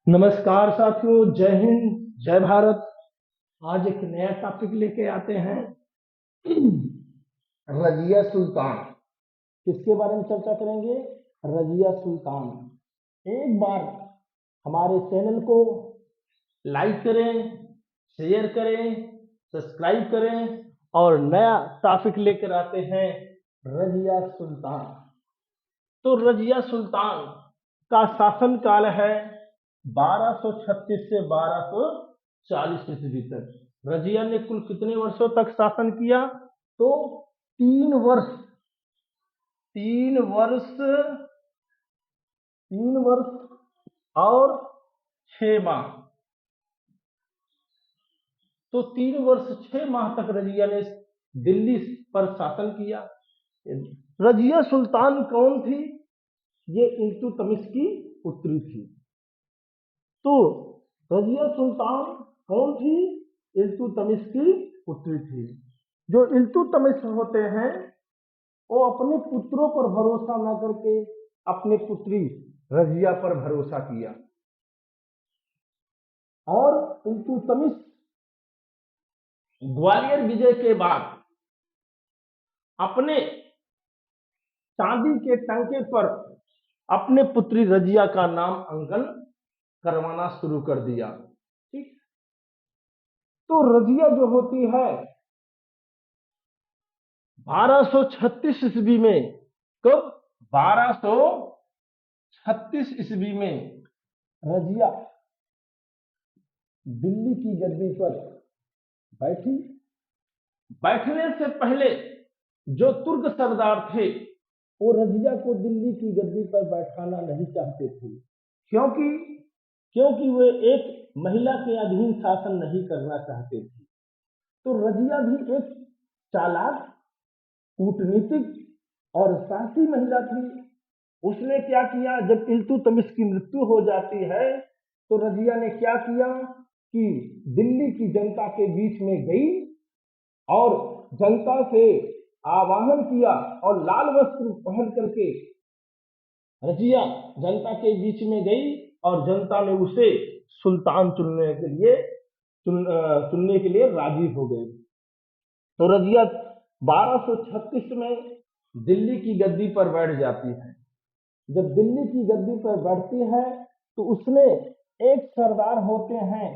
नमस्कार साथियों, जय हिंद, जय भारत। आज एक नया टॉपिक लेके आते हैं। रजिया सुल्तान। किसके बारे में चर्चा करेंगे? रजिया सुल्तान। एक बार हमारे चैनल को लाइक करें, शेयर करें, सब्सक्राइब करें और नया टॉपिक लेकर आते हैं रजिया सुल्तान। तो रजिया सुल्तान का शासन काल है 1236 से 1240 ईस्वी तक। रजिया ने कुल कितने वर्षों तक शासन किया? तो 3 वर्ष। 3 वर्ष, 3 वर्ष और 6 माह। तो 3 वर्ष 6 माह तक रजिया ने दिल्ली पर शासन किया। रजिया सुल्तान कौन थी? ये इल्तुतमिश की पुत्री थी। तो रजिया सुल्तान कौन थी? इल्तुतमिश की पुत्री थी। जो इल्तुतमिश होते हैं वो अपने पुत्रों पर भरोसा न करके अपने पुत्री रजिया पर भरोसा किया। और इल्तुतमिश ग्वालियर विजय के बाद अपने चांदी के टंके पर अपने पुत्री रजिया का नाम अंकन करवाना शुरू कर दिया। ठीक। तो रजिया जो होती है 1236 ईस्वी में, कब? 1236 ईस्वी में रजिया दिल्ली की गद्दी पर बैठी। बैठने से पहले जो तुर्क सरदार थे वो रजिया को दिल्ली की गद्दी पर बैठाना नहीं चाहते थे। क्योंकि क्योंकि वे एक महिला के अधीन शासन नहीं करना चाहते थे। तो रजिया भी एक चालाक, कूटनीतिक और साहसी महिला थी। उसने क्या किया, जब इल्तुतमिश की मृत्यु हो जाती है तो रजिया ने क्या किया कि दिल्ली की जनता के बीच में गई और जनता से आवाहन किया और लाल वस्त्र पहन करके रजिया जनता के बीच में गई और जनता ने उसे सुल्तान चुनने के लिए राजी हो गई। तो रजिया 1236 में दिल्ली की गद्दी पर बैठ जाती है। जब दिल्ली की गद्दी पर बैठती है तो उसमें एक सरदार होते हैं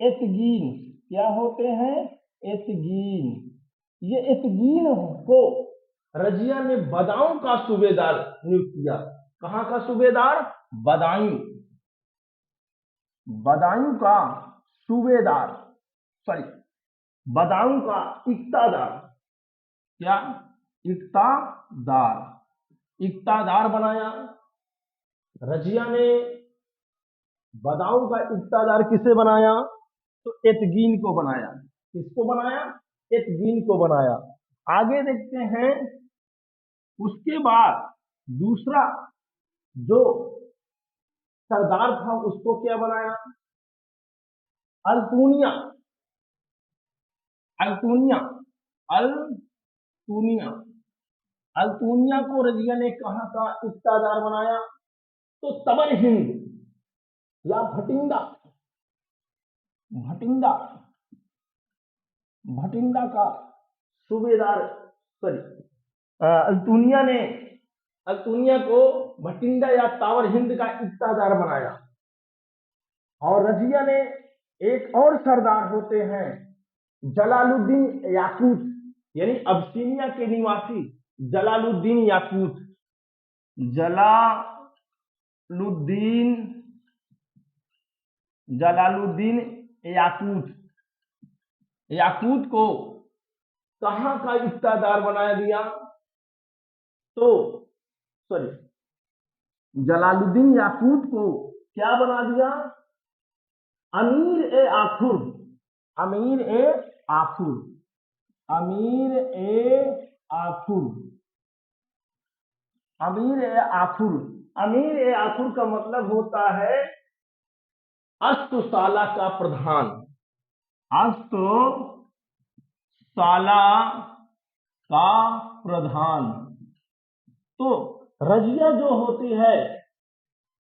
एतगीन। क्या होते हैं? एतगीन। ये एतगीन को रजिया ने बदायूं का सूबेदार नियुक्त किया। कहां का सूबेदार? बदायूं। बदायूं का सूबेदार, सॉरी, बदायूं का इक्तादार। क्या? इक्तादार। इक्तादार बनाया रजिया ने। बदायूं का इक्तादार किसे बनाया? तो एतगीन को बनाया। किसको बनाया? एतगीन को बनाया। आगे देखते हैं। उसके बाद दूसरा जो सरदार था उसको क्या बनाया? अल्तूनिया। अल्तूनिया। अल्तूनिया। अल्तूनिया को रजिया ने कहां का इक्तादार बनाया? तो तबर हिंद या भटिंडा। भटिंडा। भटिंडा का सूबेदार, सॉरी, अल्तूनिया को भटिंडा या तावर हिंद का इक्तादार बनाया। और रजिया ने एक और सरदार होते हैं जलालुद्दीन याकूत, यानी अबसीनिया के निवासी जलालुद्दीन याकूत। जलालुद्दीन जलालुद्दीन याकूत। याकूत को कहां का इक्तादार बना दिया? तो सॉरी, जलालुद्दीन याकूत को क्या बना दिया? अमीर ए आखुर। अमीर ए आखुर। अमीर ए आखुर। अमीर ए आखुर। अमीर ए आखुर का मतलब होता है अस्तुशाला का प्रधान। अस्तुशाला का प्रधान। तो रजिया जो होती है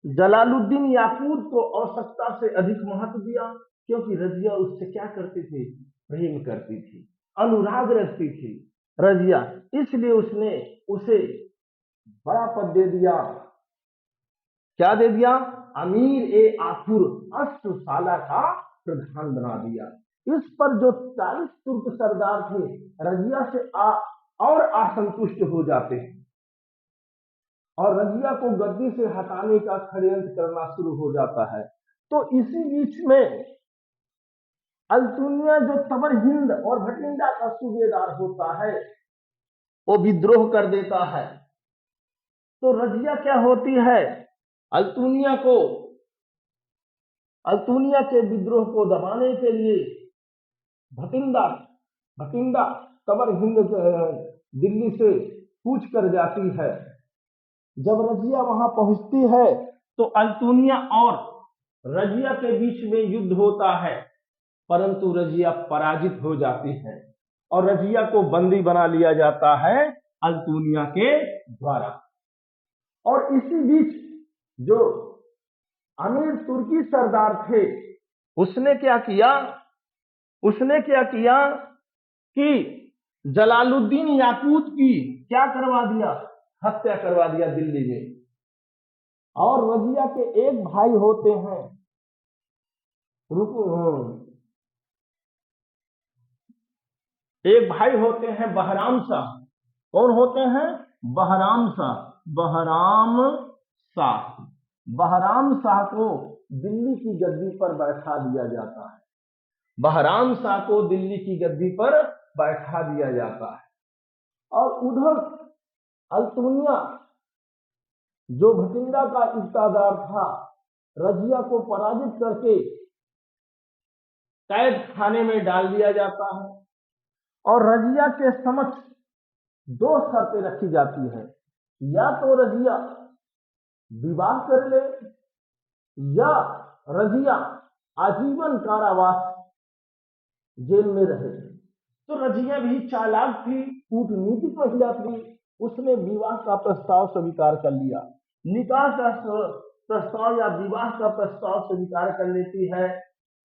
जलालुद्दीन याकूत को आवश्यकता से अधिक महत्व दिया, क्योंकि रजिया उससे क्या करती थी, प्रेम करती थी, अनुराग रखती थी रजिया, इसलिए उसने उसे बड़ा पद दे दिया। क्या दे दिया, अमीर ए आखुर अष्टशाला का प्रधान बना दिया। इस पर जो 40 तुर्क सरदार थे रजिया से और असंतुष्ट हो जाते हैं और रजिया को गद्दी से हटाने का षड्यंत्र करना शुरू हो जाता है। तो इसी बीच में अल्तुनिया जो तबर हिंद और भटिंडा का सूबेदार होता है वो विद्रोह कर देता है। तो रजिया क्या होती है, अल्तुनिया के विद्रोह को दबाने के लिए भटिंडा तबर हिंद दिल्ली से कूच कर जाती है। जब रजिया वहां पहुंचती है तो अल्तुनिया और रजिया के बीच में युद्ध होता है, परंतु रजिया पराजित हो जाती है और रजिया को बंदी बना लिया जाता है अल्तुनिया के द्वारा। और इसी बीच जो अमीर तुर्की सरदार थे उसने क्या किया कि जलालुद्दीन याकूत की क्या करवा दिया, हत्या करवा दिया दिल्ली में। और रजिया के एक भाई होते हैं, एक भाई होते हैं बहराम शाह। कौन होते हैं, बहराम शाह को दिल्ली की गद्दी पर बैठा दिया जाता है। बहराम शाह को दिल्ली की गद्दी पर बैठा दिया जाता है। और उधर अल्तुनिया जो भटिंडा का इक्तादार था रजिया को पराजित करके कैद खाने में डाल दिया जाता है और रजिया के समक्ष 2 शर्तें रखी जाती है, या तो रजिया विवाह कर ले या रजिया आजीवन कारावास जेल में रहे। तो रजिया भी चालाक थी, कूटनीतिक महिला थी, उसने विवाह का प्रस्ताव स्वीकार कर लिया, निकाह का प्रस्ताव या विवाह का प्रस्ताव स्वीकार कर लेती है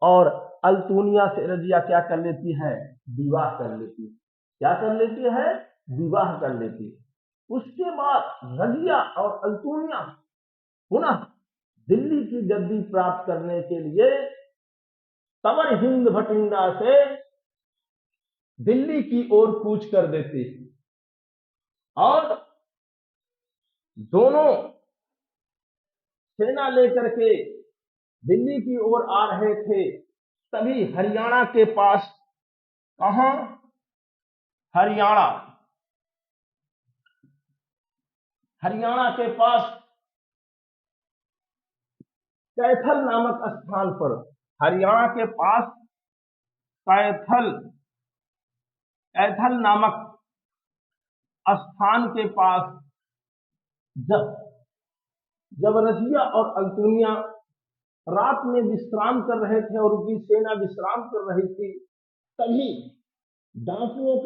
और अल्तुनिया से रजिया क्या कर लेती है, विवाह कर लेती है। क्या कर लेती है, विवाह कर लेती है। उसके बाद रजिया और अल्तुनिया पुनः दिल्ली की गद्दी प्राप्त करने के लिए तबर हिंद भटिंडा से दिल्ली की ओर कूच कर देती और दोनों सेना लेकर के दिल्ली की ओर आ रहे थे। तभी हरियाणा के पास, कहां, हरियाणा के पास कैथल नामक स्थान पर, हरियाणा के पास कैथल नामक स्थान के पास जब रजिया और अल्तुनिया रात में विश्राम कर रहे थे और उनकी सेना विश्राम कर रही थी, तभी डाकुओं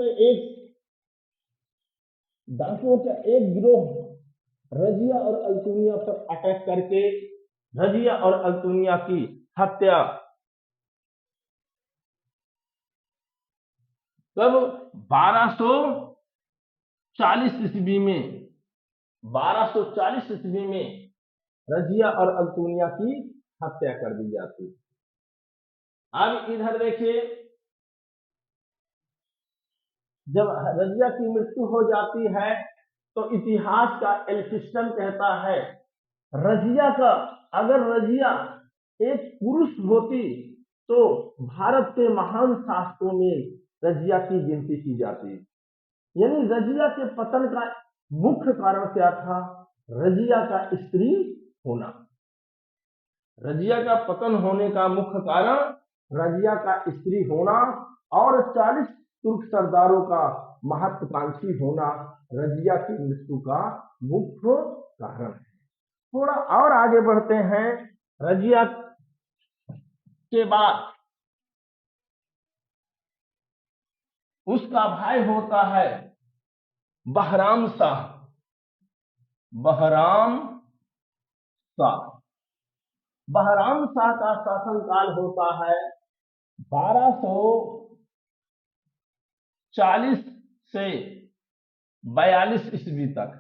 का एक गिरोह रजिया और अल्तुनिया पर अटैक करके रजिया और अल्तुनिया की हत्या कब 1240 ईस्वी में रजिया और अल्तुनिया की हत्या कर दी जाती। अब इधर देखिए, जब रजिया की मृत्यु हो जाती है तो इतिहास का एल्फिस्टन कहता है अगर रजिया एक पुरुष होती तो भारत के महान शासकों में रजिया की गिनती की जाती। यानी रजिया के पतन का मुख्य कारण क्या था, रजिया का स्त्री होना। रजिया का पतन होने का मुख्य कारण रजिया का स्त्री होना और 40 तुर्क सरदारों का महत्वाकांक्षी होना रजिया की मृत्यु का मुख्य कारण है। थोड़ा और आगे बढ़ते हैं। रजिया के बाद उसका भाई होता है बहराम शाह। बहराम शाह का शासनकाल होता है 1240 से 42 ईस्वी तक।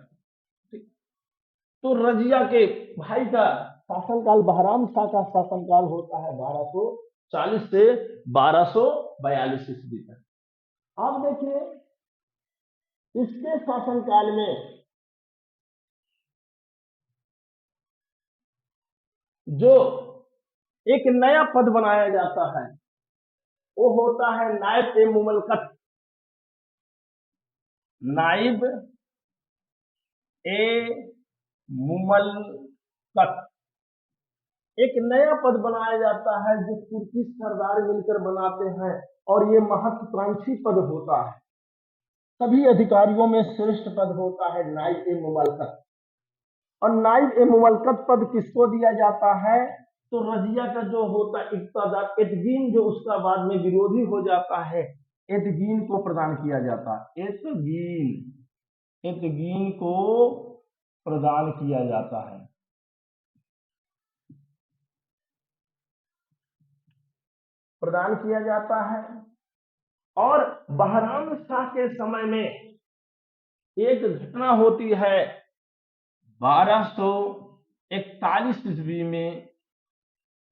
तो रजिया के भाई का शासनकाल, बहराम शाह का शासनकाल होता है 1240 से 1242 ईस्वी तक। अब देखिए इसके शासनकाल में जो एक नया पद बनाया जाता है वो होता है नायब ए मुमलकत। नाइब ए मुमलकत एक नया पद बनाया जाता है जो तुर्की सरदार मिलकर बनाते हैं, और ये महत्वाकांक्षी पद होता है। सभी अधिकारियों में श्रेष्ठ पद होता है नाइब ए मुमलकत। और नाइब ए मुमलकत पद किसको दिया जाता है? तो रजिया का जो होता है इक्तादार एतगीन, जो उसका बाद में विरोधी हो जाता है, एतगीन को प्रदान किया जाता है। एतगीन को प्रदान किया जाता है। प्रदान किया जाता है। और बहराम शाह के समय में एक घटना होती है 1241 ईस्वी में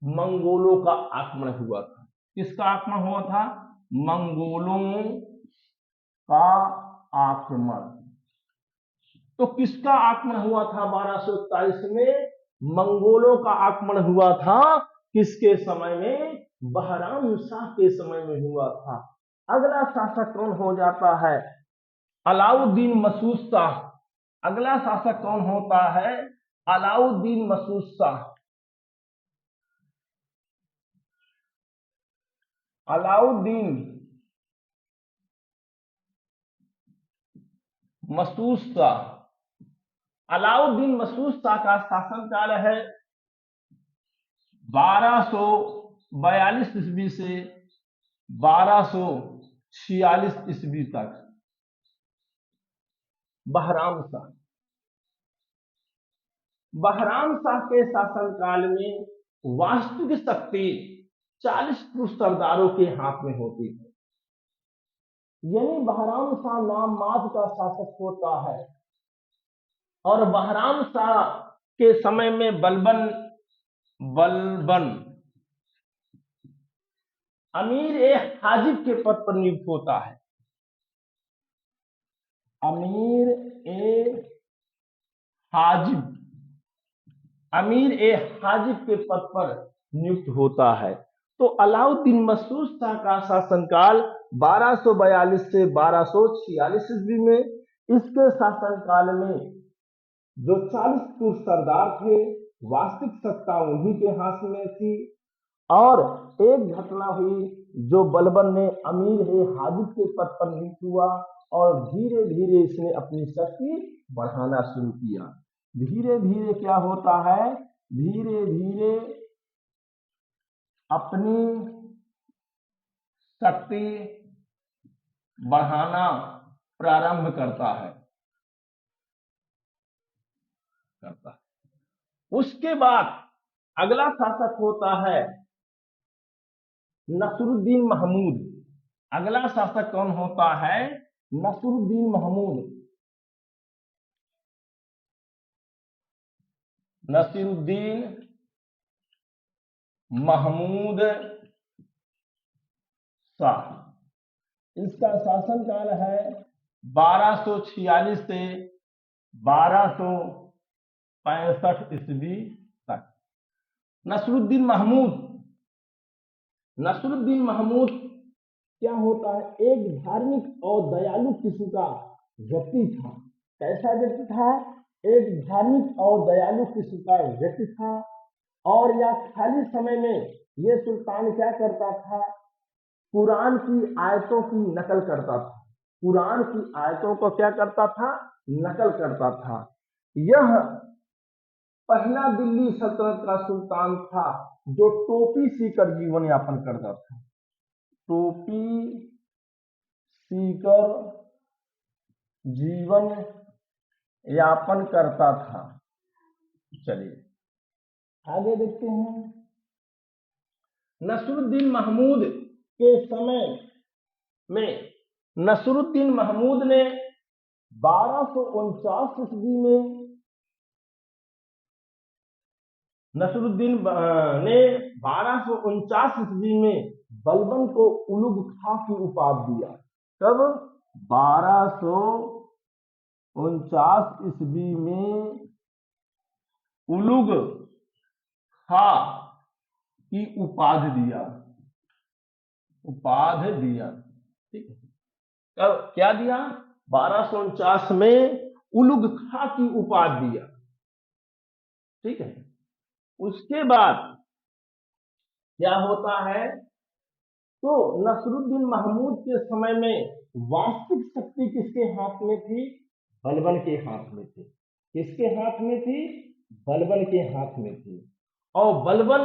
मंगोलों का आक्रमण हुआ था। किसका आक्रमण हुआ था? मंगोलों का आक्रमण। तो किसका आक्रमण हुआ था 1241 में? मंगोलों का आक्रमण हुआ था। किसके समय में? बहराम शाह के समय में हुआ था। अगला शासक कौन हो जाता है? अलाउद्दीन मसूद शाह। अगला शासक कौन होता है? अलाउद्दीन मसूद शाह। अलाउद्दीन मसूद शाह। अलाउद्दीन मसूद शाह का शासनकाल है 1242 ईस्वी से 1246 ईस्वी तक। बहराम शाह। बहराम शाह के शासनकाल में वास्तविक शक्ति 40 पुरुष सरदारों के हाथ में होती है। यानी बहराम शाह नाम मात्र का शासक होता है। और बहराम शाह के समय में बलबन अमीर ए हाजिब के पद पर नियुक्त होता है। अमीर ए हाजिब। अमीर ए हाजिब के पद पर नियुक्त होता है। तो अलाउद्दीन मसूद शाह का शासनकाल 1242 से 1246 ईस्वी में। इसके शासनकाल में जो 40 पुरुष सरदार थे, वास्तविक सत्ता उन्हीं के हाथ में थी। और एक घटना हुई जो बलबन ने अमीर ए हाजिब के पद पर नियुक्त हुआ, और धीरे धीरे इसने अपनी शक्ति बढ़ाना शुरू किया। धीरे धीरे क्या होता है? धीरे धीरे अपनी शक्ति बढ़ाना प्रारंभ करता है। उसके बाद अगला शासक होता है नसरुद्दीन महमूद। अगला शासक कौन होता है? नसरुद्दीन महमूद। नसीरुद्दीन महमूद शाह। इसका शासनकाल है 1246 से 1265 ईस्वी तक। नसरुद्दीन महमूद क्या होता है? एक धार्मिक और दयालु किस्म का व्यक्ति था। कैसा व्यक्ति था? एक धार्मिक और दयालु किस्म का व्यक्ति था। और यह खाली समय में ये सुल्तान क्या करता था? कुरान की आयतों की नकल करता था। कुरान की आयतों को क्या करता था? नकल करता था। यह पहला दिल्ली सल्तनत का सुल्तान था जो टोपी सीकर जीवन यापन करता था। टोपी सीकर जीवन यापन करता था। चलिए आगे देखते हैं, नसरुद्दीन महमूद के समय में नसरुद्दीन महमूद ने 1249 ईस्वी में नसरुद्दीन ने 1249 ईस्वी में बलबन को उलुग खां की उपाधि दिया। तब 1249 ईस्वी में उलुग खां की उपाधि दिया, ठीक है। तब क्या दिया? 1249 में उलुग खां की उपाधि दिया, ठीक है। उसके बाद क्या होता है, तो नसरुद्दीन महमूद के समय में वास्तविक शक्ति किसके हाथ में थी? बलबन के हाथ में थी। किसके हाथ में थी? बलबन के हाथ में थी। और बलबन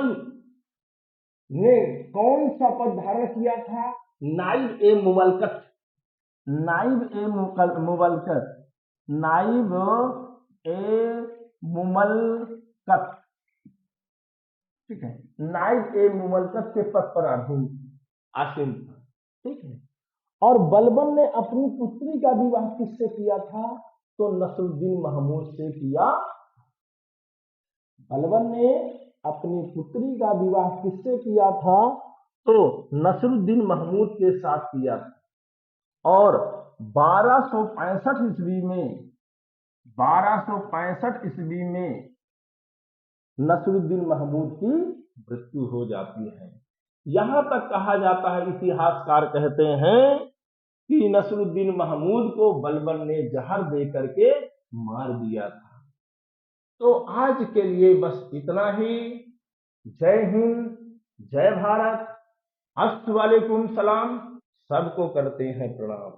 ने कौन सा पद धारण किया था? नाइब ए मुमलकत, नाइब ए मुमलकत, नाइब ए मुमलकत, ठीक है, नाइब ए मुमलकत के पद पर आसीन था, ठीक है। और बलबन ने अपनी पुत्री का विवाह किससे किया था? तो नसरुद्दीन महमूद से किया। बलबन ने अपनी पुत्री का विवाह किससे किया था? तो नसरुद्दीन महमूद के साथ किया था। और 1265 ईस्वी में 1265 ईस्वी में नसरुद्दीन महमूद की मृत्यु हो जाती है। यहां तक कहा जाता है, इतिहासकार कहते हैं कि नसरुद्दीन महमूद को बलबन ने जहर दे करके मार दिया था। तो आज के लिए बस इतना ही। जय हिंद, जय भारत, अस्सलामुअलैकुम सलाम, सबको करते हैं प्रणाम।